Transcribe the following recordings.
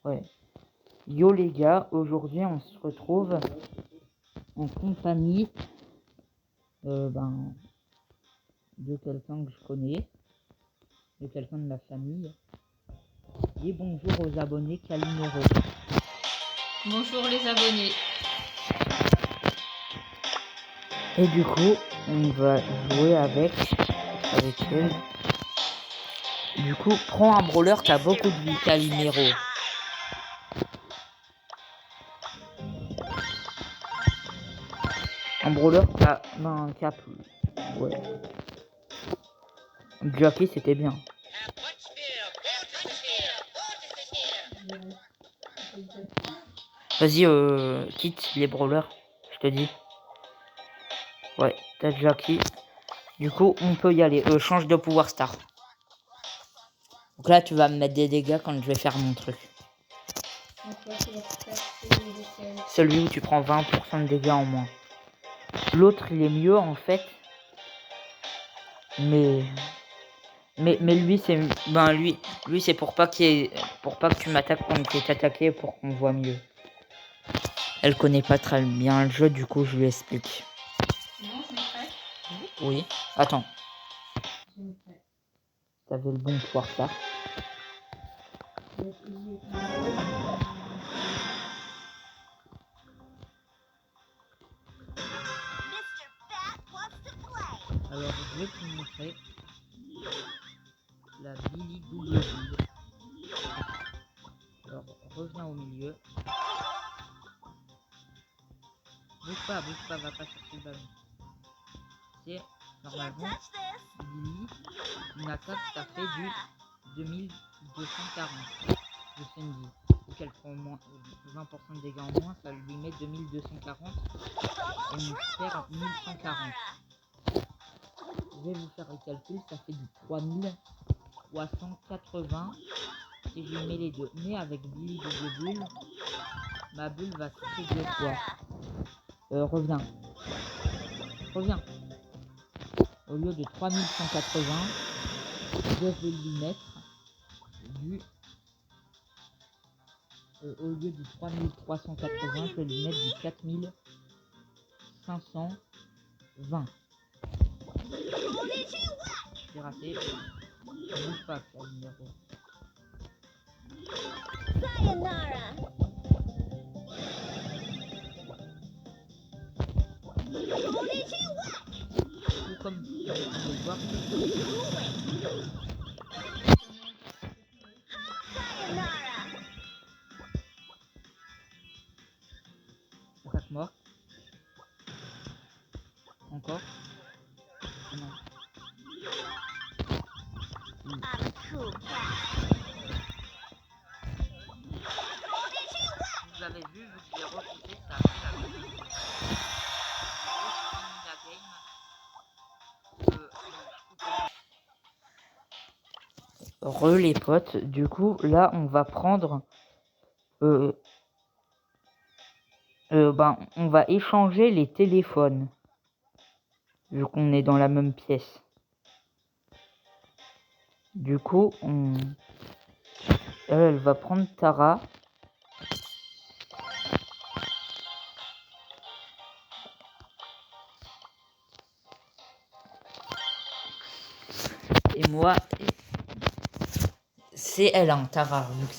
Ouais. Yo les gars, aujourd'hui on se retrouve en compagnie de quelqu'un que je connais, de quelqu'un de ma famille. Et bonjour aux abonnés Calimero. Bonjour les abonnés. Et du coup, on va jouer avec elle. Du coup, prends un brawler qui a beaucoup de vie, Calimero. Un brawler qui a plus. Ouais. Jackie, c'était bien. Vas-y, quitte les brawlers, je te dis. Ouais, t'as Jackie. Du coup, on peut y aller. Change de pouvoir star. Donc là, tu vas me mettre des dégâts quand je vais faire mon truc. Celui où tu prends 20% de dégâts en moins. L'autre, il est mieux en fait. Mais lui, c'est lui c'est pour pas que tu m'attaques quand tu es attaqué, pour qu'on voit mieux. Elle connaît pas très bien le jeu, du coup, je lui explique. Oui. Attends. T'avais le bon pouvoir ça. Alors, je vais te montrer la Billy double build. Alors, reviens au milieu. Bouge pas, va pas chercher le ballon. C'est normalement Billy, une attaque, ça fait du 2240. Je fais une vie. Donc elle prend au moins 20% de dégâts en moins, ça lui met 2240 et on perd 1140. Je vais vous faire le calcul, ça fait du 3380 si je mets les deux. Mais avec Billy de bulle, ma bulle va sauter 2 fois. Reviens. Au lieu de 3180, je vais lui mettre du... au lieu du 3380, je vais lui mettre du 4520. J'ai raté. Bouge pas, Calimero. Sayonara. Tout comme vous pouvez le voir. Attaque mort. Encore. Ah non. Vous avez vu, vu que je l'ai refusé, ça a fait la game. Re les potes, du coup là on va prendre on va échanger les téléphones vu qu'on est dans la même pièce. Du coup elle va prendre Tara. Et moi, c'est elle, hein, Tara. Donc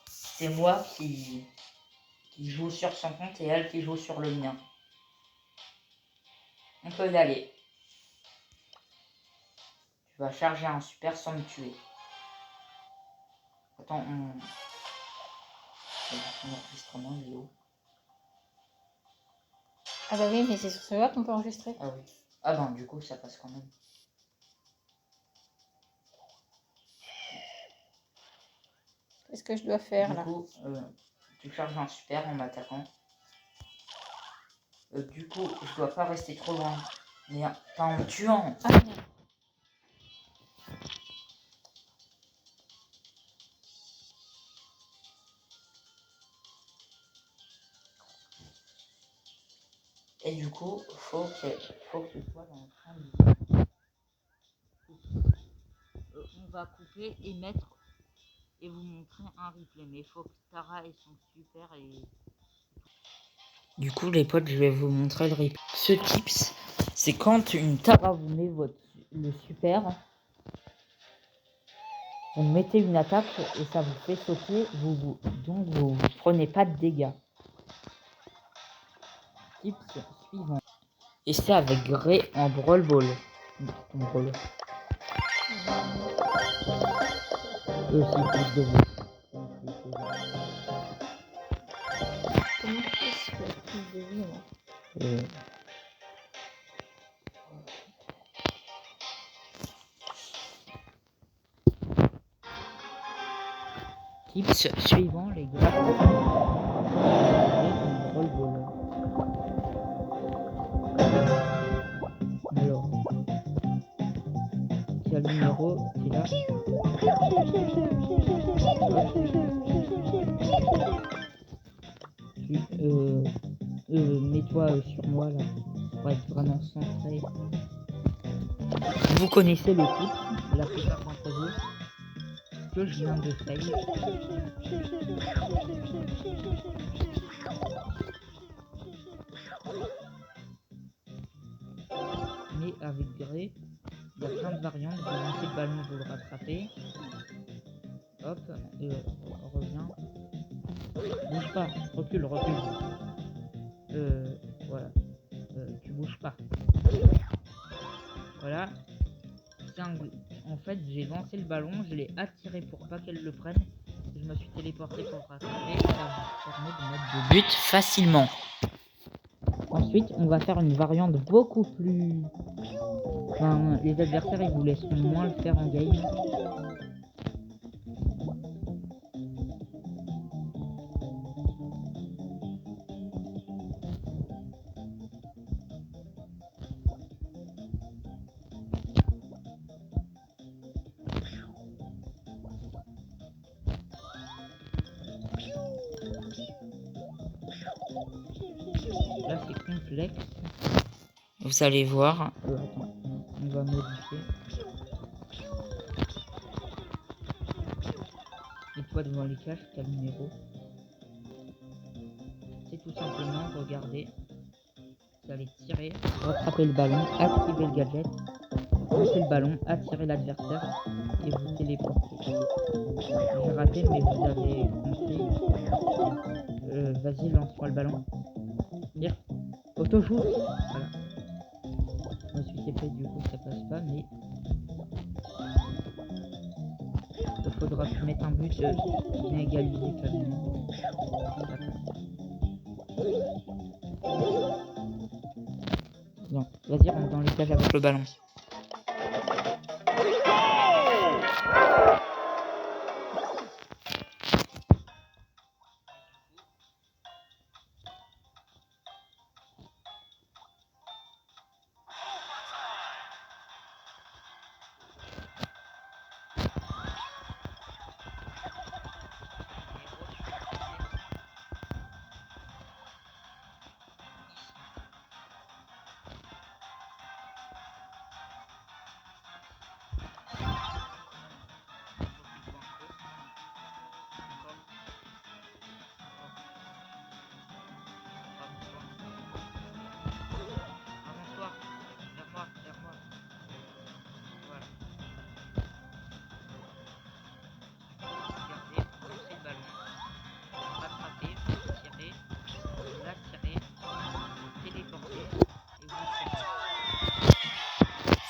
c'est moi qui joue sur son compte et elle qui joue sur le mien. On peut y aller. Tu vas charger un super sans me tuer. Attends, mon enregistrement, il est où? Ah bah oui, mais c'est sur cela qu'on peut enregistrer. Ah oui. Ah ben, du coup, ça passe quand même. Qu'est-ce que je dois faire Du là? coup, tu charges un super en m'attaquant. Du coup, je dois pas rester trop loin. Mais pas en me tuant. Ah non. Et du coup, faut que tu sois dans le train de... va couper et mettre et vous montrer un replay. Mais il faut que Tara ait son super et... Du coup les potes, je vais vous montrer le replay. Ce tips, c'est quand une Tara vous met le super, vous mettez une attaque et ça vous fait sauter, donc vous prenez pas de dégâts. Tips suivant. Et c'est avec Grey en Brawl Ball. Aussi plus de vous. Comment ça se fait plus de vie, moi? Tips suivant les gars. Brawl Ball. Alors, quel numéro c'est là? Mets-toi sur moi là pour être vraiment centré. Vous connaissez le titre, la plupart d'entre vous, que je viens de faire. Mais avec Grey, il y a plein de variantes. Vous lancez le ballon, vous le rattrapez. Hop, reviens. Bouge pas, recule. Voilà. Tu bouges pas. Voilà. En fait, j'ai lancé le ballon, je l'ai attiré pour pas qu'elle le prenne. Je me suis téléporté pour rattraper. Ça vous permet de mettre des buts facilement. Ensuite, on va faire une variante beaucoup plus... Enfin, les adversaires, ils vous laisseront moins le faire en game. Là, c'est complexe. Vous allez voir. Attends, on va modifier. Et toi devant les caches, quel numéro? C'est tout simplement, regardez. Vous allez tirer, rattraper le ballon, activer le gadget, lancer le ballon, attirer l'adversaire et vous téléporter. J'ai raté, mais vous avez compris. Vas-y, lance-moi le ballon. Tire. Auto-shoot. Voilà. Je me suis TP, du coup ça passe pas, mais il faudra que mettre un but bien égalisé quand même. Non, vas-y, rentre dans les cages avec le ballon.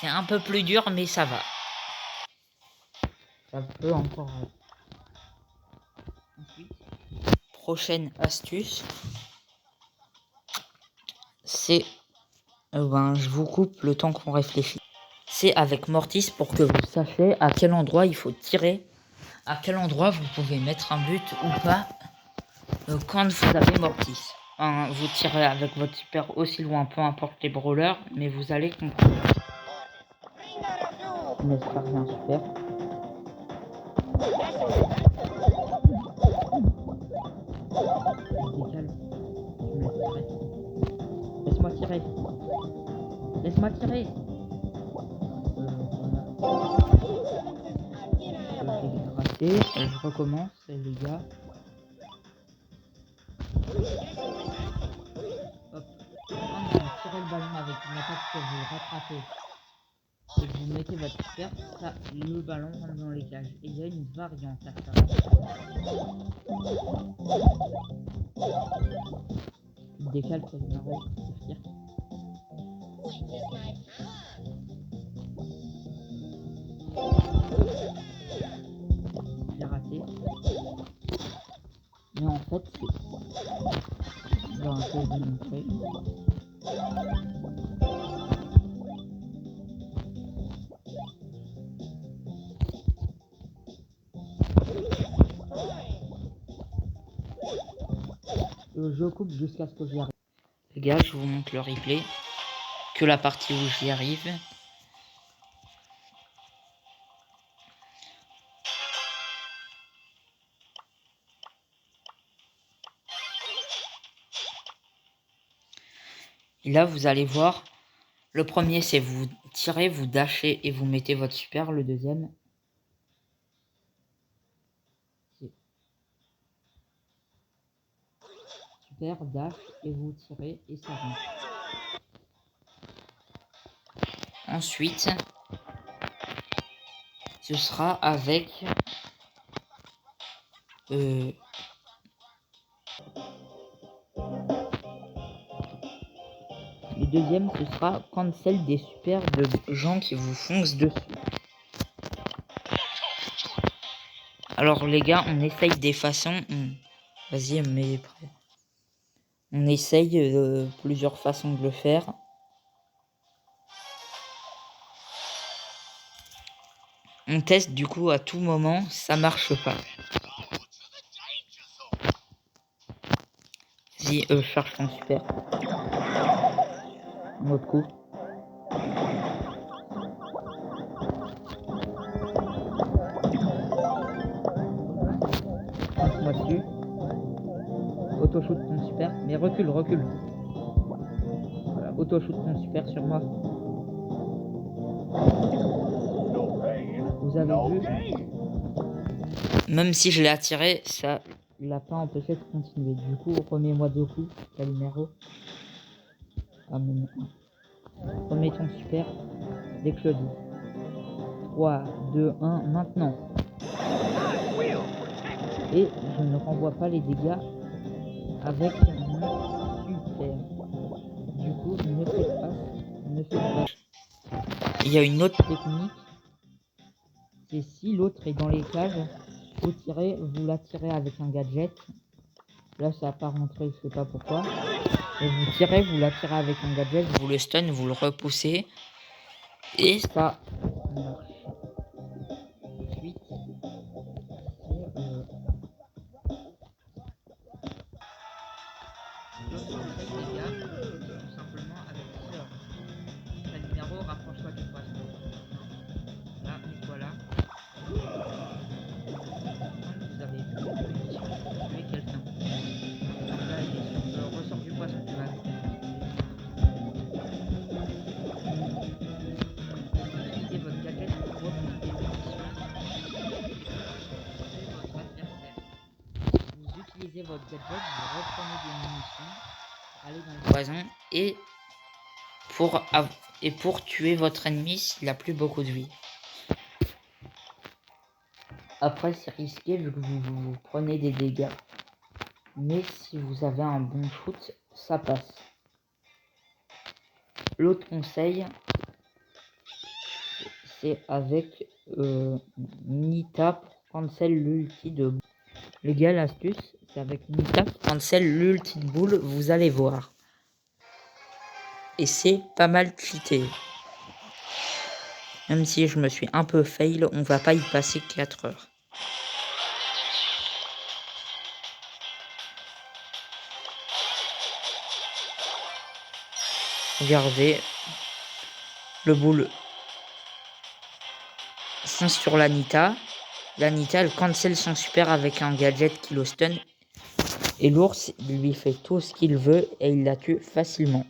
C'est un peu plus dur, mais ça va. Ça peut encore. Ensuite, prochaine astuce, c'est... je vous coupe le temps qu'on réfléchit. C'est avec Mortis pour que vous sachiez à quel endroit il faut tirer. À quel endroit vous pouvez mettre un but ou pas quand vous avez Mortis. Vous tirez avec votre super aussi loin, peu importe les brawlers, mais vous allez comprendre. N'est-ce pas rien super? Laisse-moi tirer. Laisse-moi tirer. Et je recommence les gars. Hop. Quand vous tirez le ballon avec une attaque que vous rattrapez et que vous mettez votre super, ça, le ballon rentre dans les cages. Et il y a une variante à ça. Il décale pour le marron, c'est fier. J'ai raté. Mais en fait, c'est... Bon, je vais vous montrer. Je coupe jusqu'à ce que j'y arrive. Les gars, je vous montre le replay. Que la partie où j'y arrive. Et là, vous allez voir. Le premier, c'est vous tirez, vous dashez et vous mettez votre super. Le deuxième, c'est super, dash et vous tirez et ça rentre. Ensuite, ce sera avec le deuxième, ce sera cancel des super de gens qui vous foncent dessus. Alors les gars, on essaye des façons. Vas-y, mais on essaye plusieurs façons de le faire. On teste du coup à tout moment, ça marche pas. Vas-y, charge ton super. Un autre coup. Passe-moi dessus. Auto-shoot ton super. Mais recule, recule. Voilà, auto-shoot ton super sur moi. Vous avez vu? Même si je l'ai attiré, ça l'a pas empêché de continuer. Du coup, remets-moi 2 coups. Calimero. Ah, mais non. Remets ton super. Dès que je le dis. 3, 2, 1, maintenant. Et je ne renvoie pas les dégâts avec mon super. Du coup, ne faites pas. Il y a une autre technique. C'est si l'autre est dans les cages, vous l'attirez avec un gadget. Là, ça n'a pas rentré, je sais pas pourquoi. Et vous l'attirez avec un gadget, vous le stun, vous le repoussez. Et ça marche. Ensuite, les gars, tout simplement avec ça. Calimero, rapproche-toi du poisson. Là, voilà. Vous avez tué quelqu'un. Là, il est sur le ressort du poisson, tu vas. Utilisez votre gadget pour reprendre des munitions. Votre adversaire. Vous utilisez votre gadget, vous reprenez des munitions. Allez dans le poison et pour tuer votre ennemi s'il n'a plus beaucoup de vie. Après, c'est risqué vu que vous prenez des dégâts. Mais si vous avez un bon shoot, ça passe. L'autre conseil, c'est avec Nita pour cancel l'ulti de boule. Les gars, l'astuce, c'est avec Nita pour cancel l'ulti de boule, vous allez voir. Et c'est pas mal cheaté. Même si je me suis un peu fail, on va pas y passer 4 heures. Regardez. Le boule fonce sur l'Anita. L'Anita, elle cancel son super avec un gadget qui le stun. Et l'ours lui fait tout ce qu'il veut et il la tue facilement.